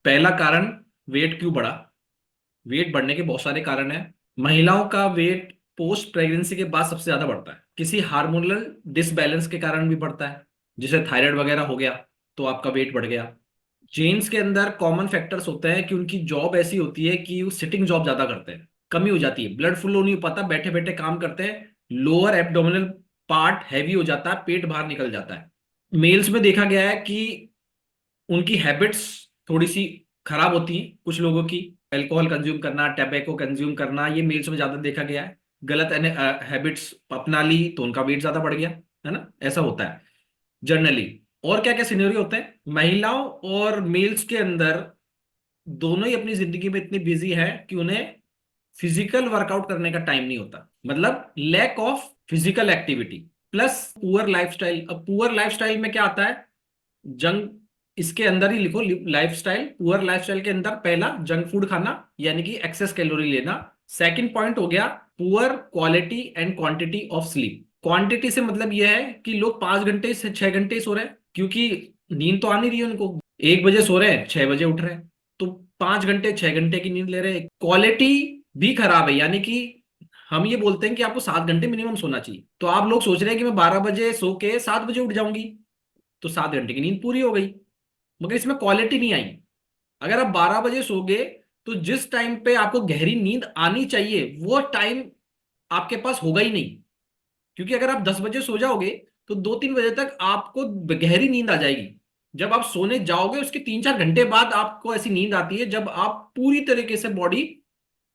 पहला कारण, वेट क्यों बढ़ा। वेट बढ़ने के बहुत सारे कारण हैं। महिलाओं का वेट पोस्ट प्रेगनेंसी के बाद सबसे ज्यादा बढ़ता है। किसी हार्मोनल डिसबैलेंस के कारण भी बढ़ता है, जैसे थायराइड वगैरह हो गया तो आपका वेट बढ़ गया। जेन्स के अंदर कॉमन फैक्टर्स होते हैं कि उनकी जॉब ऐसी होती है कि वो सिटिंग जॉब ज्यादा करते हैं, कमी हो जाती है, ब्लड फ्लो नहीं हो पाता, बैठे बैठे काम करते हैं, लोअर एब्डोमिनल पार्ट हैवी हो जाता है, पेट बाहर निकल जाता है। मेल्स में देखा गया है कि उनकी हैबिट्स थोड़ी सी खराब होती हैं कुछ लोगों की। अल्कोहल कंज्यूम करना, टैबेको कंज्यूम करना, ये मेल्स में ज्यादा देखा गया है। गलत हैबिट्स अपना ली तो उनका वेट ज्यादा बढ़ गया, है ना, ऐसा होता है जनरली। और क्या क्या सिनेरियो होते हैं, महिलाओं और मेल्स के अंदर दोनों ही अपनी जिंदगी में इतने बिजी हैं कि उन्हें फिजिकल वर्कआउट करने का टाइम नहीं होता, मतलब lack of physical activity plus poor lifestyle. अब पुअर लाइफस्टाइल में क्या आता है, जंक, इसके अंदर ही लिखो लाइफस्टाइल, पुअर लाइफस्टाइल के अंदर पहला जंक फूड खाना, यानी कि एक्सेस कैलोरी लेना। सेकंड पॉइंट हो गया poor quality and quantity of sleep. Quantity से मतलब यह है कि लोग 5 घंटे से 6 घंटे सो रहे हैं, क्योंकि नींद तो आ नहीं रही है उनको। 1 बजे सो रहे हैं, 6 बजे उठ रहे हैं, तो 5 घंटे 6 घंटे की नींद ले रहे हैं। क्वालिटी भी खराब है, यानी कि हम ये बोलते हैं कि आपको 7 घंटे मिनिमम सोना चाहिए, तो आप लोग सोच रहे हैं कि मैं 12 बजे सो के 7 बजे उठ जाऊंगी, तो 7 घंटे की नींद पूरी हो गई, मगर इसमें क्वालिटी नहीं आई। अगर आप 12 बजे सोगे तो जिस टाइम पे आपको गहरी नींद आनी चाहिए वो टाइम आपके पास होगा ही नहीं, क्योंकि अगर आप 10 बजे सो जाओगे तो 2-3 बजे तक आपको गहरी नींद आ जाएगी। जब आप सोने जाओगे उसके 3-4 घंटे बाद आपको ऐसी नींद आती है जब आप पूरी तरीके से बॉडी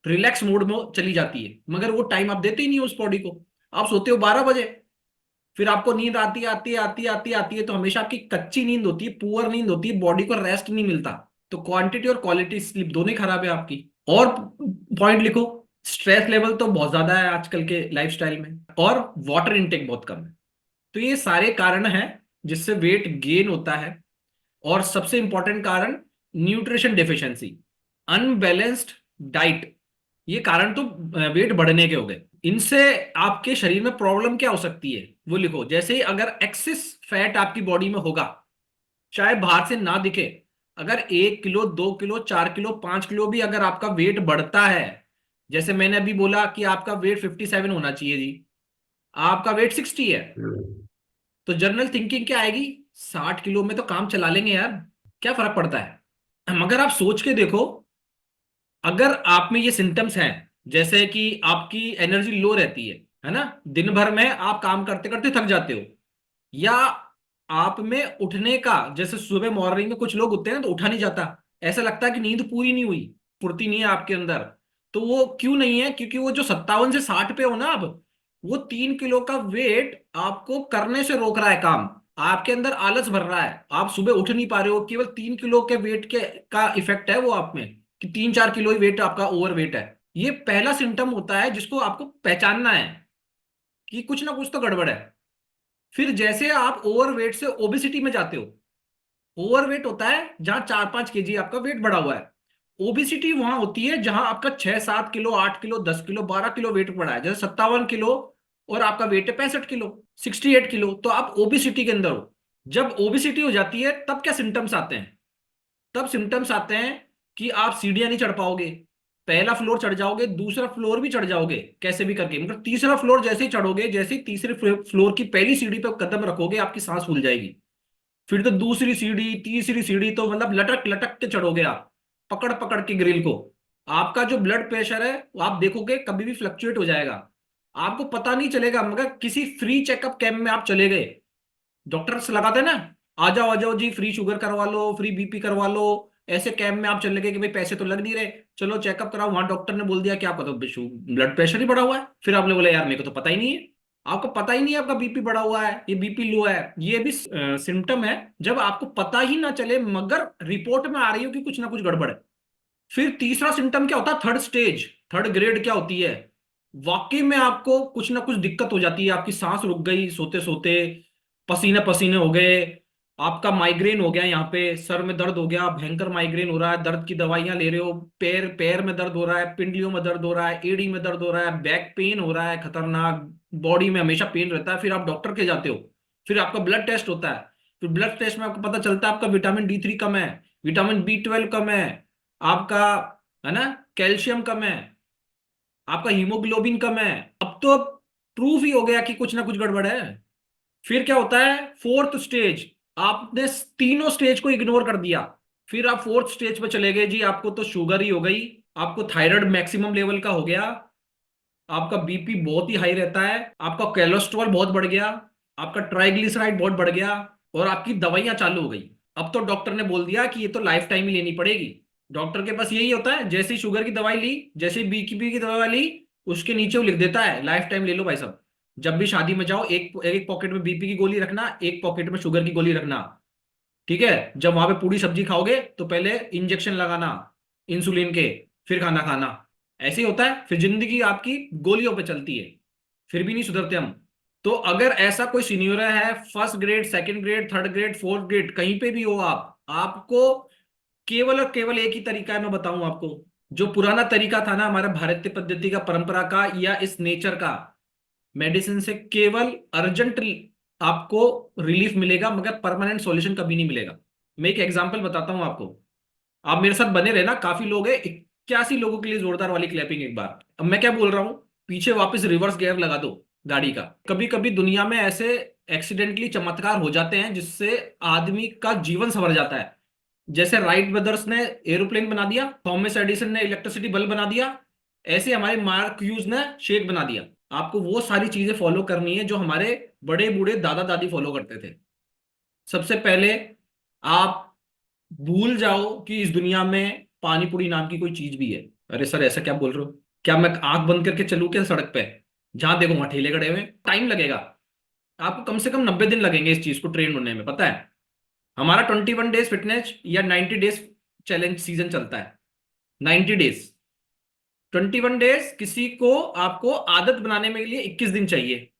रिलैक्स मोड में चली जाती है, मगर वो टाइम आप देते ही नहीं हो उस बॉडी को। आप सोते हो 12 बजे, फिर आपको नींद आती है तो हमेशा आपकी कच्ची नींद होती है, पुअर नींद होती है, बॉडी को रेस्ट नहीं मिलता। तो क्वांटिटी और क्वालिटी स्लीप दोनों ही खराब है आपकी। और पॉइंट लिखो, स्ट्रेस लेवल तो बहुत ज्यादा है आजकल के लाइफस्टाइल में, और वाटर इनटेक बहुत कम है। तो ये सारे कारण हैं जिससे वेट गेन होता है। और सबसे इंपॉर्टेंट कारण, न्यूट्रिशन डेफिशिएंसी, अनबैलेंस्ड डाइट, ये कारण तो वेट बढ़ने के हो गए। इनसे आपके शरीर में प्रॉब्लम क्या हो सकती है वो लिखो। जैसे ही अगर एक्सेस फैट आपकी बॉडी में होगा, चाहे बाहर से ना दिखे, अगर 1 किलो 2 किलो 4 किलो 5 किलो भी अगर आपका वेट बढ़ता है, जैसे मैंने अभी बोला कि आपका वेट 57 होना चाहिए जी, आपका वेट 60 है, तो जनरल थिंकिंग क्या आएगी, 60 किलो में तो काम चला लेंगे यार, क्या फर्क पड़ता है। मगर आप सोच के देखो, अगर आप में ये सिम्टम्स हैं, जैसे कि आपकी एनर्जी लो रहती है ना, दिन भर में आप काम करते करते थक जाते हो, या आप में उठने का, जैसे सुबह मॉर्निंग में कुछ लोग होते हैं ना तो उठा नहीं जाता, ऐसा लगता है कि नींद पूरी नहीं हुई, फुर्ती नहीं है आपके अंदर। तो वो क्यों नहीं है, क्योंकि वो जो 57 से 60 पे हो ना, अब वो 3 किलो का वेट आपको करने से रोक रहा है काम, आपके अंदर आलस भर रहा है, आप सुबह उठ नहीं पा रहे हो, केवल 3 किलो के वेट के का इफेक्ट है वो आप में, कि 3-4 किलो ही वेट आपका ओवर वेट है। ये पहला सिम्टम होता है जिसको आपको पहचानना है कि कुछ ना कुछ तो गड़बड़ है। फिर जैसे आप ओवरवेट से ओबेसिटी में जाते हो, ओवरवेट होता है जहां 4-5 केजी आपका वेट बढ़ा हुआ है, ओबेसिटी वहां होती है जहां आपका 6-7 kilo 8 kilo 10 kilo 12 kilo weight बढ़ा है, जैसे 57 किलो और आपका वेट है 65 किलो, 68 किलो, तो आप ओबेसिटी के अंदर हो। जब ओबेसिटी हो जाती है तब क्या सिम्टम्स आते हैं, तब सिम्टम्स आते हैं कि आप सीढ़ियां नहीं चढ़ पाओगे, पहला फ्लोर चढ़ जाओगे, दूसरा फ्लोर भी चढ़ जाओगे कैसे भी करके, मगर तीसरा फ्लोर जैसे ही चढ़ोगे, जैसे ही तीसरे फ्लोर की पहली सीढ़ी पर कदम रखोगे आपकी सांस फूल जाएगी। फिर तो दूसरी सीढ़ी तीसरी सीढ़ी तो मतलब लटक लटक के चढ़ोगे आप, पकड़ पकड़ के ग्रिल को। आपका जो ब्लड प्रेशर है वो आप देखोगे कभी भी फ्लक्चुएट हो जाएगा, आपको पता नहीं चलेगा, मगर किसी फ्री चेकअप कैंप में आप चले गए, डॉक्टर्स लगाते हैं ना, आ जाओ जी, फ्री शुगर करवा लो, फ्री बीपी करवा लो, ऐसे कैंप में आप चले गए कि भाई पैसे तो लग नहीं रहे, चलो चेकअप कराओ, वहां डॉक्टर ने बोल दिया कि आपका तो ब्लड प्रेशर ही बढ़ा हुआ है, फिर आपने बोला यार मेरे को तो पता ही नहीं है, आपको पता ही नहीं है आपका बीपी बढ़ा हुआ है, ये बीपी लो है, ये भी सिम्टम है जब आपको पता ही ना चले मगर रिपोर्ट में आ रही हो कि कुछ ना कुछ गड़बड़ है। फिर तीसरा सिम्टम क्या होता है, थर्ड स्टेज, थर्ड ग्रेड क्या होती है, वाकई में आपको कुछ ना कुछ दिक्कत हो जाती है, आपकी सांस रुक गई सोते सोते, पसीने पसीने हो गए, आपका माइग्रेन हो गया, यहाँ पे सर में दर्द हो गया, भयंकर माइग्रेन हो रहा है, दर्द की दवाइयां ले रहे हो, पैर पैर में दर्द हो रहा है, पिंडलियों में दर्द हो रहा है, एड़ी में दर्द हो रहा है, बैक पेन हो रहा है खतरनाक, बॉडी में हमेशा पेन रहता है, फिर आप डॉक्टर के जाते हो, फिर आपका ब्लड टेस्ट होता है, फिर ब्लड टेस्ट में आपको पता चलता है आपका विटामिन D3 कम है, विटामिन B12 कम है आपका, है ना, कैल्शियम कम है, आपका हीमोग्लोबिन कम है। अब तो प्रूफ ही हो गया कि कुछ ना कुछ गड़बड़ है। फिर क्या होता है, फोर्थ स्टेज, आपने तीनों स्टेज को इग्नोर कर दिया, फिर आप फोर्थ स्टेज पे चले गए जी, आपको तो शुगर ही हो गई, आपको थायराइड मैक्सिमम लेवल का हो गया, आपका बीपी बहुत ही हाई रहता है, आपका कोलेस्ट्रॉल बहुत बढ़ गया, आपका ट्राइग्लिसराइड बहुत बढ़ गया, और आपकी दवाइयां चालू हो गई। अब तो डॉक्टर ने बोल दिया कि ये तो लाइफ टाइम ही लेनी पड़ेगी। डॉक्टर के पास यही होता है, जैसे ही शुगर की दवाई ली, जैसे ही बीपी की दवाई ली, उसके नीचे वो लिख देता है लाइफ टाइम ले लो भाई साहब। जब भी शादी में जाओ, एक एक पॉकेट में बीपी की गोली रखना, एक पॉकेट में शुगर की गोली रखना। ठीक है, जब वहां पे पूरी सब्जी खाओगे तो पहले इंजेक्शन लगाना इंसुलिन के, फिर खाना खाना। ऐसे ही होता है, फिर जिंदगी आपकी गोलियों पे चलती है, फिर भी नहीं सुधरते हम। तो अगर ऐसा कोई सीनियर है, first grade, second grade, third grade, fourth grade, कहीं पे भी हो आप, आपको केवल और केवल एक ही तरीका है, मैं बताऊं आपको। जो पुराना तरीका था ना हमारा भारतीय पद्धति का, परंपरा का, या इस नेचर का, मेडिसिन से केवल अर्जेंट आपको रिलीफ मिलेगा, मगर परमानेंट सॉल्यूशन कभी नहीं मिलेगा। मैं एक एग्जांपल बताता हूं आपको, आप मेरे साथ बने रहना, काफी लोग हैं, 81 लोगों के लिए जोरदार वाली क्लैपिंग एक बार। अब मैं क्या बोल रहा हूं, पीछे वापस रिवर्स गियर लगा दो गाड़ी का। कभी कभी दुनिया में ऐसे एक्सीडेंटली चमत्कार हो जाते हैं जिससे आदमी का जीवन संवर जाता है। जैसे राइट ब्रदर्स ने एरोप्लेन बना दिया, थॉमस एडिसन ने इलेक्ट्रिसिटी बल्ब बना दिया, ऐसे हमारे मार्क ह्यूज ने शेक बना दिया। आपको वो सारी चीजें फॉलो करनी है जो हमारे बड़े बूढ़े दादा दादी फॉलो करते थे। सबसे पहले आप भूल जाओ कि इस दुनिया में पानी पूरी नाम की कोई चीज भी है। अरे सर ऐसा क्या बोल रहे हो, क्या मैं आंख बंद करके चलूं क्या सड़क पे, जहां देखो वहां ठेले खड़े हुए, टाइम लगेगा। आपको कम से कम 90 दिन लगेंगे इस चीज को ट्रेन होने में, पता है। हमारा 21 डेज फिटनेस या 90 डेज चैलेंज सीजन चलता है। 90 डेज, 21 डेज, किसी को आपको आदत बनाने में लिए 21 दिन चाहिए,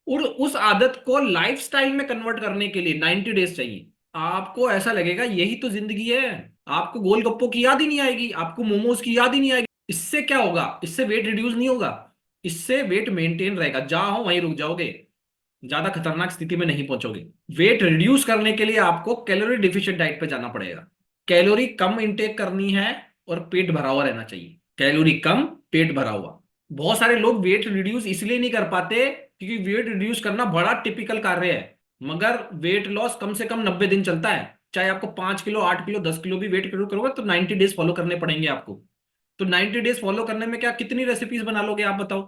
और उस आदत को लाइफस्टाइल में कन्वर्ट करने के लिए 90 डेज चाहिए। आपको ऐसा लगेगा यही तो जिंदगी है, आपको गोलगप्पों की याद ही नहीं आएगी, आपको मोमोज की याद ही नहीं आएगी। इससे क्या होगा, इससे वेट रिड्यूस नहीं होगा, इससे वेट मेंटेन रहेगा, जहां हो वहीं रुक जाओगे, ज्यादा खतरनाक स्थिति में नहीं पहुंचोगे। वेट रिड्यूस करने के लिए आपको कैलोरी डिफिशिएंट डाइट पे जाना पड़ेगा। कैलोरी कम इंटेक करनी है, और पेट भरा हुआ रहना चाहिए। कैलोरी कम, पेट भरा हुआ। बहुत सारे लोग वेट रिड्यूस इसलिए नहीं कर पाते क्योंकि वेट रिड्यूस करना बड़ा टिपिकल कार्य है, मगर वेट लॉस कम से कम 90 दिन चलता है। चाहे आपको 5 किलो, 8 किलो, 10 किलो भी वेट करोगे तो 90 डेज फॉलो करने पड़ेंगे आपको। तो 90 डेज फॉलो करने में क्या कितनी रेसिपीज बना लोगे आप बताओ,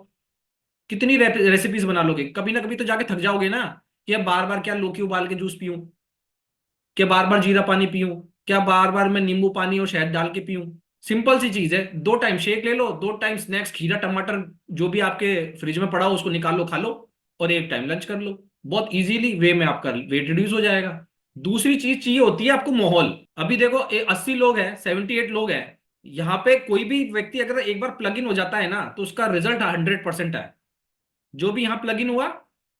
कितनी रेसिपीज बना लोगे, कभी ना कभी तो जाके थक जाओगे ना, कि अब बार बार क्या लौकी उबाल के जूस पीऊं, क्या बार बार जीरा पानी पीऊं, क्या बार बार मैं नींबू पानी और शहद डाल के पीऊं। सिंपल सी चीज है, 2 टाइम शेक ले लो, 2 टाइम स्नैक्स, खीरा टमाटर जो भी आपके फ्रिज में पड़ा हो उसको निकाल लो, खा लो, और एक टाइम लंच कर लो। बहुत इजीली वे में आपका वेट रिड्यूस हो जाएगा। दूसरी चीज चाहिए होती है आपको माहौल। अभी देखो 80 लोग हैं, 78 लोग हैं, यहाँ पे कोई भी व्यक्ति अगर एक बार प्लग इन हो जाता है ना तो उसका रिजल्ट 100% है। जो भी यहाँ प्लग इन हुआ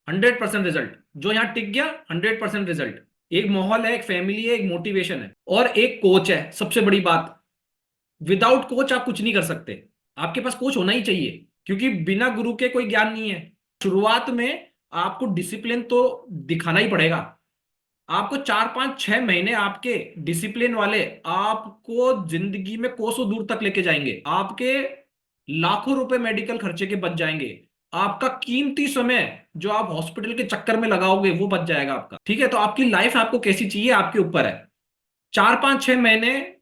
100% रिजल्ट, जो यहाँ टिक गया 100% रिजल्ट। एक माहौल है, एक फैमिली है, एक मोटिवेशन है, और एक कोच है। सबसे बड़ी बात, विदाउट कोच आप कुछ नहीं कर सकते, आपके पास कोच होना ही चाहिए, क्योंकि बिना गुरु के कोई ज्ञान नहीं है। शुरुआत में आपको डिसिप्लिन तो दिखाना ही पड़ेगा। आपको 4 5 6 महीने आपके डिसिप्लिन वाले आपको जिंदगी में कोसों दूर तक लेके जाएंगे, आपके लाखों रुपए मेडिकल खर्चे के बच जाएंगे, आपका कीमती समय जो आप हॉस्पिटल के चक्कर में लगाओगे वो बच जाएगा आपका। ठीक है, तो आपकी लाइफ आपको कैसी चाहिए आपके ऊपर है। 4 5 6 महीने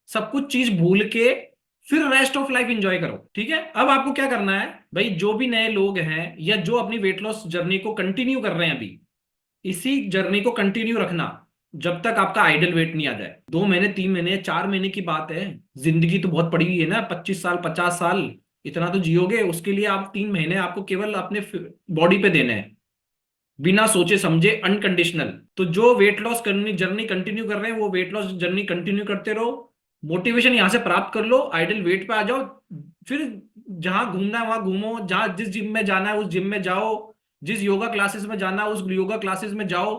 सब कुछ चीज भूल के फिर रेस्ट ऑफ लाइफ एंजॉय करो। ठीक है, अब आपको क्या करना है भाई, जो भी नए लोग हैं या जो अपनी वेट लॉस जर्नी को कंटिन्यू कर रहे हैं अभी, इसी जर्नी को कंटिन्यू रखना जब तक आपका आइडल वेट नहीं आ जाए। 2 महीने, 3 महीने, 4 महीने की बात है, जिंदगी तो बहुत पड़ी हुई है ना, 25 साल, 50 साल, इतना तो जियोगे। उसके लिए आप 3 महीने आपको केवल अपने बॉडी पे देने हैं, बिना सोचे समझे, अनकंडीशनल। तो जो वेट लॉस करनी जर्नी कंटिन्यू कर रहे हैं वो वेट लॉस जर्नी कंटिन्यू करते रहो, मोटिवेशन यहां से प्राप्त कर लो, आइडल वेट पे आ जाओ। फिर जहां घूमना है वहां घूमो, जहां जिस जिम में जाना है उस जिम में जाओ, जिस योगा क्लासेस में जाना है उस योगा क्लासेस में जाओ।